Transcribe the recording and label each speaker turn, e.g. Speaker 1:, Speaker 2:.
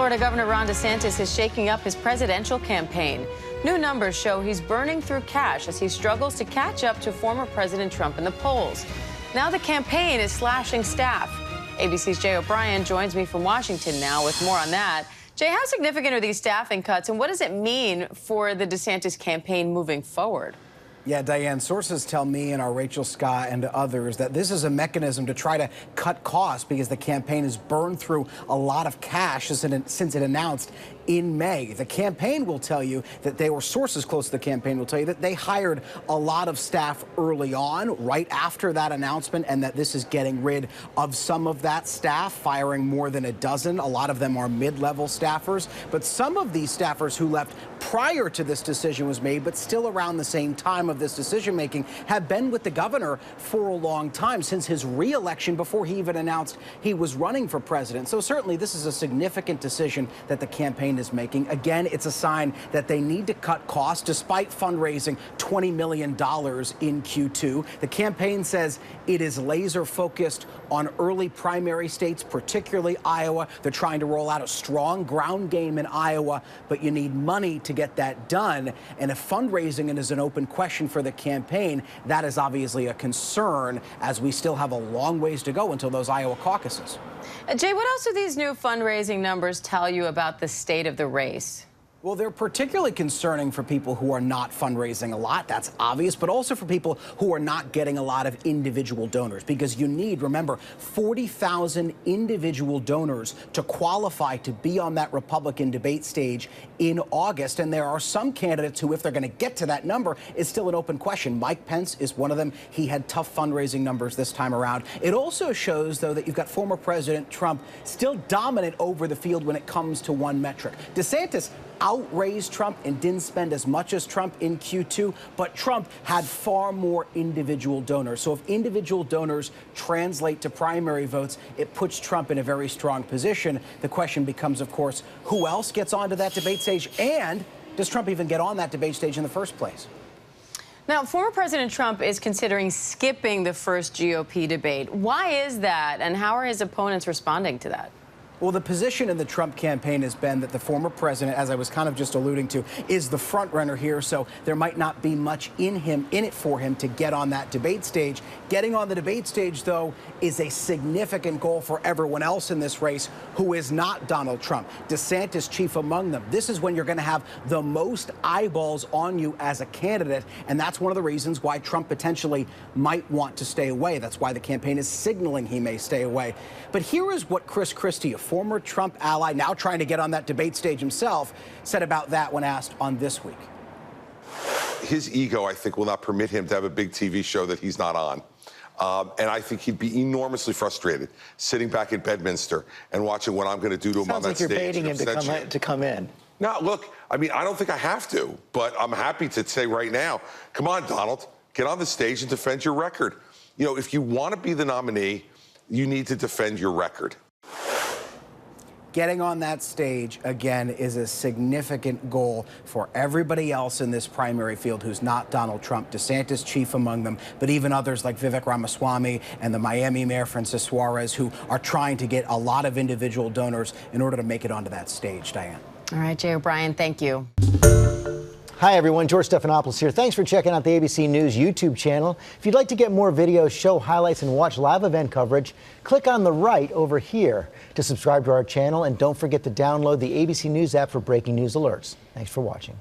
Speaker 1: Florida Governor Ron DeSantis is shaking up his presidential campaign. New numbers show he's burning through cash as he struggles to catch up to former President Trump in the polls. Now the campaign is slashing staff. ABC's Jay O'Brien joins me from Washington now with more on that. Jay, how significant are these staffing cuts, and what does it mean for the DeSantis campaign moving forward?
Speaker 2: Yeah, Diane, sources tell me and our Rachel Scott and others that this is a mechanism to try to cut costs because the campaign has burned through a lot of cash since it announced in May. The campaign will tell you that sources close to the campaign will tell you that they hired a lot of staff early on, right after that announcement, and that this is getting rid of some of that staff, firing more than a dozen. A lot of them are mid-level staffers, but some of these staffers who left prior to this decision was made, but still around the same time of this decision-making, have been with the governor for a long time, since his re-election, before he even announced he was running for president. So certainly this is a significant decision that the campaign is making. Again, it's a sign that they need to cut costs despite fundraising $20 million in Q2. The campaign says it is laser focused on early primary states, particularly Iowa. They're trying to roll out a strong ground game in Iowa, but you need money to get that done. And if fundraising is an open question for the campaign, that is obviously a concern, as we still have a long ways to go until those Iowa caucuses.
Speaker 1: Jay, what else do these new fundraising numbers tell you about the state of the race?
Speaker 2: Well, they're particularly concerning for people who are not fundraising a lot. That's obvious, but also for people who are not getting a lot of individual donors, because you need, remember, 40,000 individual donors to qualify to be on that Republican debate stage in August. And there are some candidates who, if they're going to get to that number, is still an open question. Mike Pence is one of them. He had tough fundraising numbers this time around. It also shows, though, that you've got former President Trump still dominant over the field when it comes to one metric. DeSantis outraised Trump and didn't spend as much as Trump in Q2, but Trump had far more individual donors. So if individual donors translate to primary votes, it puts Trump in a very strong position. The question becomes, of course, who else gets onto that debate stage, and does Trump even get on that debate stage in the first place?
Speaker 1: Now, former President Trump is considering skipping the first GOP debate. Why is that, and how are his opponents responding to that?
Speaker 2: Well, the position in the Trump campaign has been that the former president, as I was kind of just alluding to, is the front runner here, so there might not be much in it for him to get on that debate stage. Getting on the debate stage, though, is a significant goal for everyone else in this race who is not Donald Trump. DeSantis chief among them. This is when you're going to have the most eyeballs on you as a candidate, and that's one of the reasons why Trump potentially might want to stay away. That's why the campaign is signaling he may stay away. But here is what Chris Christie, a former Trump ally, now trying to get on that debate stage himself, said about that when asked on This Week.
Speaker 3: His ego, I think, will not permit him to have a big TV show that he's not on. And I think he'd be enormously frustrated sitting back in Bedminster and watching what I'm going to do to him on that stage.
Speaker 4: Sounds like you're baiting him to come in.
Speaker 3: No, look, I mean, I don't think I have to, but I'm happy to say right now, come on, Donald, get on the stage and defend your record. You know, if you want to be the nominee, you need to defend your record.
Speaker 2: Getting on that stage, again, is a significant goal for everybody else in this primary field who's not Donald Trump. DeSantis chief among them, but even others like Vivek Ramaswamy and the Miami Mayor Francis Suarez, who are trying to get a lot of individual donors in order to make it onto that stage, Diane.
Speaker 1: All right, Jay O'Brien, thank you.
Speaker 4: Hi, everyone. George Stephanopoulos here. Thanks for checking out the ABC News YouTube channel. If you'd like to get more videos, show highlights, and watch live event coverage, click on the right over here to subscribe to our channel. And don't forget to download the ABC News app for breaking news alerts. Thanks for watching.